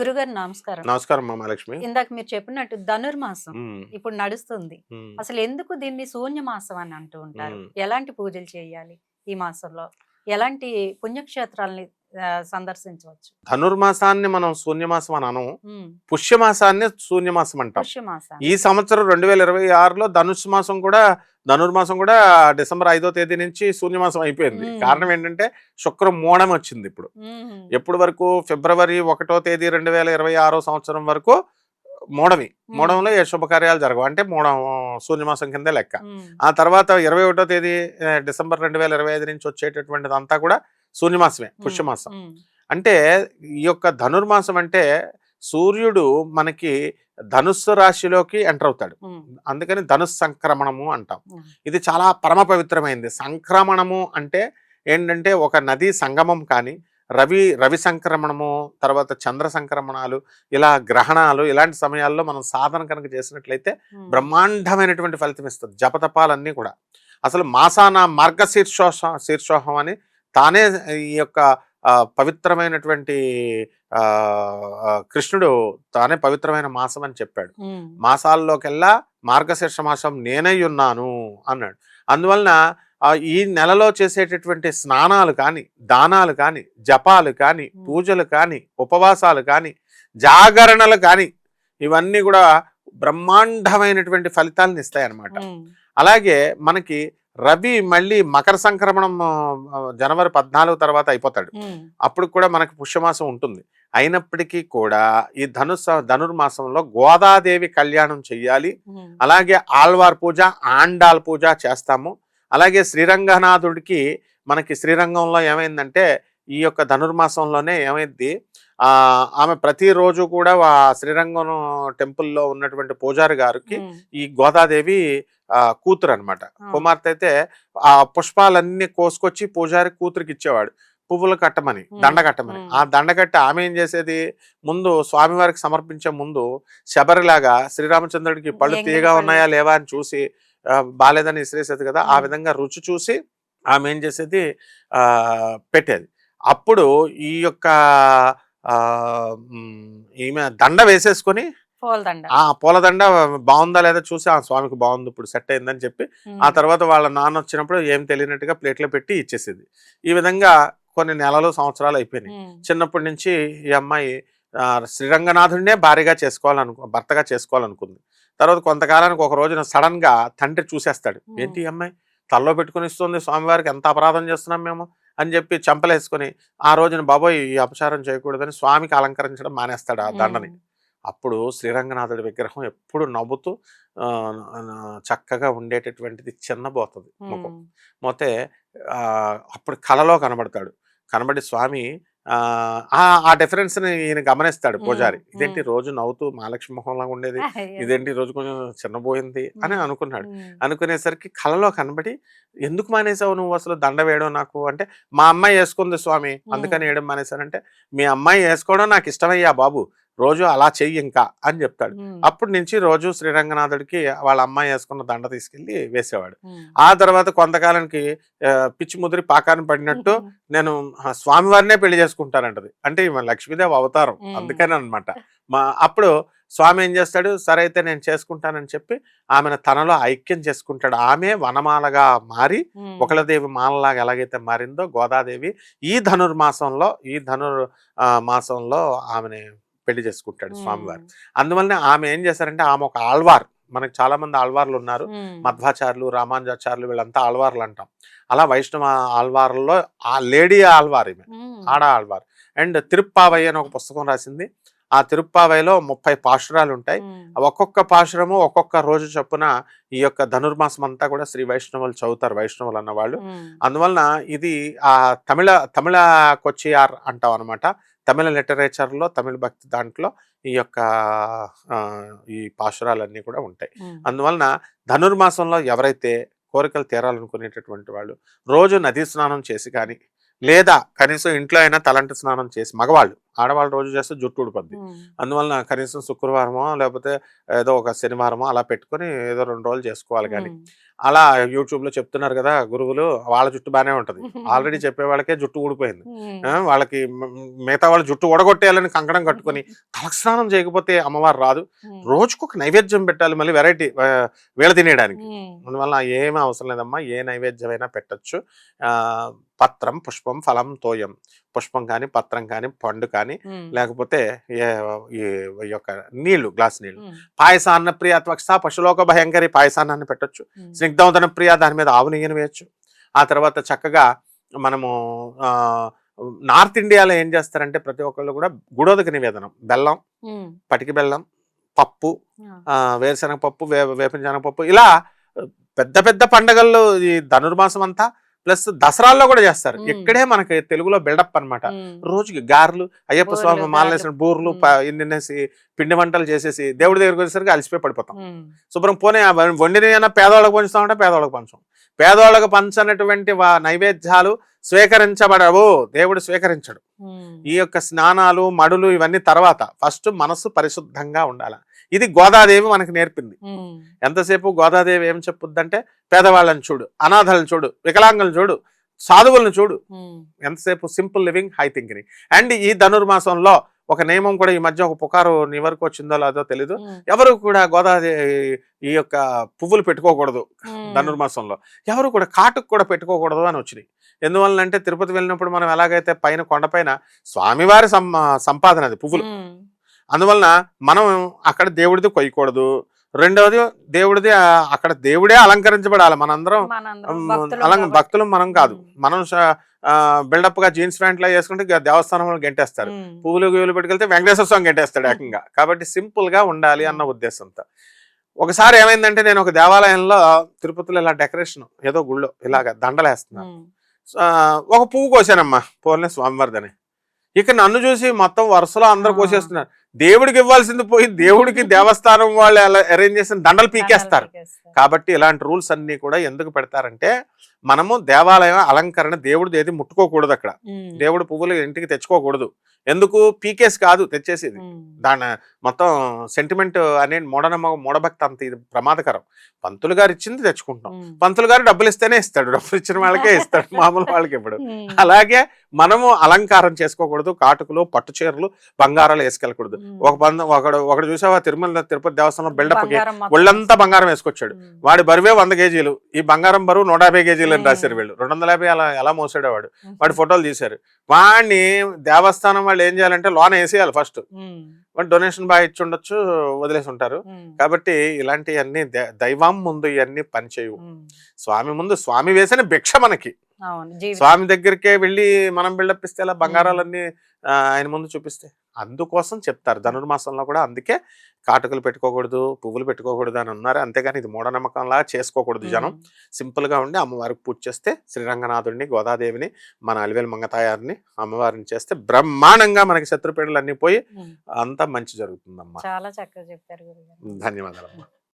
గురుగారు నమస్కారం. నమస్కారం మహాలక్ష్మి. ఇందాక మీరు చెప్పినట్టు ధనుర్మాసం హ్మ్. ఇప్పుడు నడుస్తుంది. హ్మ్. అసలు ఎందుకు దీన్ని శూన్య మాసం అని అంటూ ఉంటారు? హ్మ్. ఎలాంటి పూజలు చేయాలి ఈ మాసంలో? ఎలాంటి పుణ్యక్షేత్రాల్ని సందర్శించవచ్చు? ధనుర్మాసాన్ని మనం శూన్యమాసం అని అనము. హ్మ్. పుష్యమాసాన్ని శూన్యమాసం అంటాం. పుష్యమాసం. ఈ సంవత్సరం 2026లో ధనుర్మాసం కూడా డిసెంబర్ 5వ తేదీ నుంచి శూన్యమాసం అయిపోయింది. కారణం ఏంటంటే శుక్రం మూఢం వచ్చింది ఇప్పుడు. ఎప్పటి వరకు ఫిబ్రవరి 1వ తేదీ 2026 సంవత్సరం వరకు మూఢమి. మూఢంలో ఏ శుభకార్యాలు జరగవు. అంటే మూఢం శూన్యమాసం కిందే లెక్క. ఆ తర్వాత 21వ తేదీ డిసెంబర్ 2025 నుంచి వచ్చేటటువంటిదంతా కూడా శూన్యమాసమే, పుష్యమాసం. అంటే ఈ యొక్క ధనుర్మాసం అంటే సూర్యుడు మనకి ధనుస్సు రాశిలోకి ఎంటర్ అవుతాడు. అందుకని ధనుస్ సంక్రమణము అంటాం. ఇది చాలా పరమ పవిత్రమైంది. సంక్రమణము అంటే ఏంటంటే ఒక నదీ సంగమం కానీ, రవి సంక్రమణము, తర్వాత చంద్ర సంక్రమణాలు, ఇలా గ్రహణాలు, ఇలాంటి సమయాల్లో మనం సాధన కనుక చేసినట్లయితే బ్రహ్మాండమైనటువంటి ఫలితం ఇస్తుంది. జపతపాలన్నీ కూడా అసలు మాసాన శీర్షోహం అని తానే ఈ యొక్క పవిత్రమైనటువంటి కృష్ణుడు తానే పవిత్రమైన మాసం అని చెప్పాడు. మాసాల్లోకెల్లా మార్గశీర్ష మాసం నేనై ఉన్నాను అన్నాడు. అందువలన ఈ నెలలో చేసేటటువంటి స్నానాలు కానీ, దానాలు కానీ, జపాలు కానీ, పూజలు కానీ, ఉపవాసాలు కానీ, జాగరణలు కానీ, ఇవన్నీ కూడా బ్రహ్మాండమైనటువంటి ఫలితాలను ఇస్తాయన్నమాట. అలాగే మనకి రవి మళ్ళీ మకర సంక్రమణం జనవరి 14 తర్వాత అయిపోతాడు. అప్పుడు కూడా మనకి పుష్యమాసం ఉంటుంది. అయినప్పటికీ కూడా ఈ ధనుర్మాసంలో గోదాదేవి కళ్యాణం చెయ్యాలి. అలాగే ఆళ్వార్ పూజ, ఆండాల్ పూజ చేస్తాము. అలాగే శ్రీరంగనాథుడికి మనకి శ్రీరంగంలో ఏమైందంటే ఈ యొక్క ధనుర్మాసంలోనే ఏమైంది, ఆమె ప్రతిరోజు కూడా శ్రీరంగం టెంపుల్లో ఉన్నటువంటి పూజారి గారికి ఈ గోదాదేవి కూతురు అనమాట. కుమార్తె అయితే ఆ పుష్పాలన్నీ కోసుకొచ్చి పూజారి కూతురికి ఇచ్చేవాడు, పువ్వులు కట్టమని, దండ కట్టమని. ఆ దండ కట్టి ఆమె ఏం చేసేది, ముందు స్వామివారికి సమర్పించే ముందు శబరిలాగా శ్రీరామచంద్రుడికి పళ్ళు తీయగా ఉన్నాయా లేవా అని చూసి బాలేదని ఇసిరేసేది కదా. ఆ విధంగా రుచి చూసి ఆమె ఏం చేసేది, పెట్టేది. అప్పుడు ఈ యొక్క ఈమె దండ వేసేసుకొని పూలదండ బాగుందా లేదా చూసి ఆ స్వామికి బాగుంది, ఇప్పుడు సెట్ అయిందని చెప్పి ఆ తర్వాత వాళ్ళ నాన్న వచ్చినప్పుడు ఏం తెలియనట్టుగా ప్లేట్లో పెట్టి ఇచ్చేసేది. ఈ విధంగా కొన్ని నెలలు, సంవత్సరాలు అయిపోయినాయి. చిన్నప్పటి నుంచి ఈ అమ్మాయి శ్రీరంగనాథుడినే భర్తగా చేసుకోవాలనుకుంది. తర్వాత కొంతకాలానికి ఒక రోజున సడన్ గా తండ్రి చూసేస్తాడు. ఏంటి ఈ అమ్మాయి తల్లో పెట్టుకుని ఇస్తుంది స్వామివారికి, ఎంత అపరాధం చేస్తున్నాం మేము అని చెప్పి చంపలేసుకొని ఆ రోజున బాబోయ్ ఈ అపచారం చేయకూడదని స్వామికి అలంకరించడం మానేస్తాడు ఆ దండని. అప్పుడు శ్రీరంగనాథుడి విగ్రహం ఎప్పుడు నవ్వుతూ చక్కగా ఉండేటటువంటిది చిన్నబోతుంది ముఖం. పోతే అప్పుడు కలలో కనబడి స్వామి ఆ డిఫరెన్స్ ని ఈయన గమనిస్తాడు పూజారి. ఇదేంటి రోజు నవ్వుతూ మహాలక్ష్మి మొహంలాగా ఉండేది, ఇదేంటి రోజు కొంచెం చిన్నబోయింది అని అనుకున్నాడు. అనుకునేసరికి కలలో కనబడి, ఎందుకు మానేసావు నువ్వు అసలు దండ వేయడం నాకు అంటే, మా అమ్మాయి వేసుకుంది స్వామి అందుకని వేయడం మానేశానంటే, మీ అమ్మాయి వేసుకోవడం నాకు ఇష్టమయ్యా బాబు, రోజు అలా చెయ్యి ఇంకా అని చెప్తాడు. అప్పటి నుంచి రోజు శ్రీరంగనాథుడికి వాళ్ళ అమ్మాయి వేసుకున్న దండ తీసుకెళ్లి వేసేవాడు. ఆ తర్వాత కొంతకాలానికి పిచ్చి ముదిరి పాకాన్ని పడినట్టు నేను స్వామివారినే పెళ్లి చేసుకుంటానంటది. అంటే ఈమె లక్ష్మీదేవి అవతారం అందుకని అనమాట. అప్పుడు స్వామి ఏం చేస్తాడు, సరే అయితే నేను చేసుకుంటానని చెప్పి ఆమెను తనలో ఐక్యం చేసుకుంటాడు. ఆమె వనమాలగా మారి ఒకళదేవి మాలలాగా ఎలాగైతే మారిందో గోదాదేవి ఈ ధనుర్మాసంలో ఆమెని పెళ్లి చేసుకుంటాడు స్వామివారు. అందువల్లనే ఆమె ఏం చేశారంటే, ఆమె ఒక ఆళ్వార్. మనకు చాలా మంది ఆళ్వార్లు ఉన్నారు, మధ్వాచార్యులు, రామానుజాచార్యులు, వీళ్ళంతా ఆళ్వార్లు అంటాం. అలా వైష్ణవ ఆళ్వార్లలో ఆ లేడీ ఆళ్వార్, ఈమె ఆడ ఆళ్వార్. అండ్ తిరుప్పావై అని ఒక పుస్తకం రాసింది. ఆ తిరుప్పావైలో 30 పాశురాలు ఉంటాయి. ఒక్కొక్క పాశురము ఒక్కొక్క రోజు చొప్పున ఈ యొక్క ధనుర్మాసం అంతా కూడా శ్రీ వైష్ణవులు చదువుతారు, వైష్ణవులు అన్నవాళ్ళు. అందువలన ఇది ఆ తమిళ కొచ్చియార్ అంటాం అనమాట. తమిళ లిటరేచర్లో, తమిళ భక్తి దాంట్లో ఈ యొక్క ఈ పాశురాలన్నీ కూడా ఉంటాయి. అందువలన ధనుర్మాసంలో ఎవరైతే కోరికలు తీరాలనుకునేటటువంటి వాళ్ళు రోజు నదీ స్నానం చేసి కానీ, లేదా కనీసం ఇంట్లో అయినా తలంటు స్నానం చేసి, మగవాళ్ళు ఆడవాళ్ళు రోజు చేస్తే జుట్టు ఊడిపోద్ది. అందువలన కనీసం శుక్రవారమో లేకపోతే ఏదో ఒక శనివారమో అలా పెట్టుకొని ఏదో 2 రోజులు చేసుకోవాలి. కానీ అలా యూట్యూబ్లో చెప్తున్నారు కదా గురువులు, వాళ్ళ జుట్టు బాగానే ఉంటుంది. ఆల్రెడీ చెప్పే వాళ్ళకే జుట్టు ఊడిపోయింది. వాళ్ళకి మిగతా వాళ్ళ జుట్టు ఊడగొట్టేయాలని కంకణం కట్టుకొని తలస్నానం చేయకపోతే అమ్మవారు రాదు. రోజుకొక నైవేద్యం పెట్టాలి, మళ్ళీ వెరైటీ వేళ తినేయడానికి. అందువల్ల ఏమీ అవసరం లేదమ్మా, ఏ నైవేద్యమైనా పెట్టచ్చు. పత్రం, పుష్పం, ఫలం, తోయం. పుష్పం కానీ, పత్రం కానీ, పండు కానీ, లేకపోతే ఈ యొక్క నీళ్లు, గ్లాస్ నీళ్లు. పాయసాన్న ప్రియ త్వక్ష పశులోక భయంకరి పాయసాన్నాన్ని పెట్టచ్చు. స్నిగ్ధోదన ప్రియ, దాని మీద ఆవు నెయ్యిని వేయచ్చు. ఆ తర్వాత చక్కగా మనము నార్త్ ఇండియాలో ఏం చేస్తారంటే ప్రతి ఒక్కళ్ళు కూడా గుడోదక నివేదనం, బెల్లం, పటికి బెల్లం, పప్పు, వేరుశనగ పప్పు, వేపిన శనగపప్పు, ఇలా పెద్ద పెద్ద పండగల్లో ఈ ధనుర్మాసం అంతా ప్లస్ దసరాల్లో కూడా చేస్తారు. ఇక్కడే మనకి తెలుగులో బిల్డప్ అన్నమాట. రోజుకి గారెలు, అయ్యప్ప స్వామి మాలేసిన బూర్లు ఇన్నేసి పిండి వంటలు చేసేసి దేవుడి దగ్గరికి వచ్చేసరికి అలసిపోయి పడిపోతాం. శుభ్రం పోనీ వండిన పేదవాళ్ళకి పంచుతామంటే పేదవాళ్ళకి పంచం. పేదవాళ్ళకు పంచనటువంటి నైవేద్యాలు స్వీకరించబడవు, దేవుడు స్వీకరించడు. ఈ యొక్క స్నానాలు, మడులు ఇవన్నీ తర్వాత, ఫస్ట్ మనసు పరిశుద్ధంగా ఉండాలి. ఇది గోదాదేవి మనకు నేర్పింది. ఎంతసేపు గోదాదేవి ఏం చెప్పుద్దంటే పేదవాళ్ళని చూడు, అనాథలను చూడు, వికలాంగులను చూడు, సాధువులను చూడు. ఎంతసేపు simple living, high thinking. And ఈ ధనుర్మాసంలో ఒక నియమం కూడా, ఈ మధ్య ఒక పుకారు నీ వరకు వచ్చిందో లేదో తెలీదు, ఎవరు కూడా గోదాదేవి ఈ యొక్క పువ్వులు పెట్టుకోకూడదు ధనుర్మాసంలో, ఎవరు కూడా కాటుకు కూడా పెట్టుకోకూడదు అని వచ్చినాయి. ఎందువల్లంటే తిరుపతి వెళ్ళినప్పుడు మనం ఎలాగైతే పైన కొండపైన స్వామివారి సంపాదన అది పువ్వులు, అందువలన మనం అక్కడ దేవుడిది కొయ్యకూడదు. రెండవది దేవుడిది అక్కడ దేవుడే అలంకరించబడాలి. మనందరం భక్తులు మనం కాదు. మనం బిల్డప్ గా జీన్స్ ప్యాంట్ లా వేసుకుంటే దేవస్థానంలో గెంటేస్తారు, పువ్వులు గువ్వులు పెట్టుకెళ్తే వెంకటేశ్వర స్వామి గెంటేస్తాడు ఏకంగా. కాబట్టి సింపుల్ గా ఉండాలి అన్న ఉద్దేశంతో. ఒకసారి ఏమైందంటే, నేను ఒక దేవాలయంలో తిరుపతిలో ఇలా డెకరేషన్ ఏదో గుళ్ళో ఇలాగ దండలేస్తున్నాను. ఒక పువ్వు కోసానమ్మా, పోలే స్వామివారిదని. ఇక నన్ను చూసి మొత్తం వరుసలో అందరు కోసేస్తున్నారు. దేవుడికి ఇవ్వాల్సింది పోయి దేవుడికి దేవస్థానం వాళ్ళు అరేంజ్ చేసిన దండలు పీకేస్తారు. కాబట్టి ఇలాంటి రూల్స్ అన్ని కూడా ఎందుకు పెడతారంటే, మనము దేవాలయం అలంకరణ దేవుడిది ఏది ముట్టుకోకూడదు. అక్కడ దేవుడు పువ్వులు ఇంటికి తెచ్చుకోకూడదు. ఎందుకు పీకేసి కాదు తెచ్చేసేది, దాని మొత్తం సెంటిమెంట్ అనే మూఢభక్తి అంత ఇది ప్రమాదకరం. పంతులు గారు ఇచ్చింది తెచ్చుకుంటాం, పంతులు గారు డబ్బులు ఇస్తేనే ఇస్తాడు, డబ్బులు ఇచ్చిన వాళ్ళకే ఇస్తాడు, మామూలు వాళ్ళకి ఇప్పుడు. అలాగే మనము అలంకారం చేసుకోకూడదు, కాటుకులు, పట్టు చీరలు, బంగారాలు వేసుకెళ్ళకూడదు. ఒకడు చూసావా తిరుపతి దేవస్థానం బిల్డప్ కి ఒళ్ళంతా బంగారం వేసుకొచ్చాడు. వాడి బరువే 100 కేజీలు, ఈ బంగారం బరువు 150 కేజీలు అని రాశారు వీళ్ళు. 250 అలా ఎలా మోసాడు వాడు. వాడి ఫోటోలు తీశారు. వాడిని దేవస్థానం వాళ్ళు ఏం చేయాలంటే లోన వేసేయాలి ఫస్ట్. వాడు డొనేషన్ బాగా ఇచ్చి ఉండొచ్చు, వదిలేసి ఉంటారు. కాబట్టి ఇలాంటివన్నీ దైవం ముందు ఇవన్నీ పనిచేయవు. స్వామి ముందు స్వామి వేసిన భిక్ష మనకి. స్వామి దగ్గరికే వెళ్ళి మనం బిల్డప్ ఇస్తే అలా బంగారాలన్నీ ఆయన ముందు చూపిస్తే, అందుకోసం చెప్తారు ధనుర్మాసంలో కూడా. అందుకే కాటుకలు పెట్టుకోకూడదు, పువ్వులు పెట్టుకోకూడదు అని అన్నారు. అంతేగాని ఇది మూఢనమ్మకంలా చేసుకోకూడదు. జనం సింపుల్ గా ఉండి అమ్మవారికి పూజ చేస్తే, శ్రీరంగనాథుడిని, గోదాదేవిని, మన అలివేలు మంగతాయారిని, అమ్మవారిని చేస్తే బ్రహ్మాండంగా మనకి శత్రుపీడలు అన్ని పోయి అంతా మంచి జరుగుతుందమ్మా. చాలా చక్కగా చెప్పారు. ధన్యవాదాలు.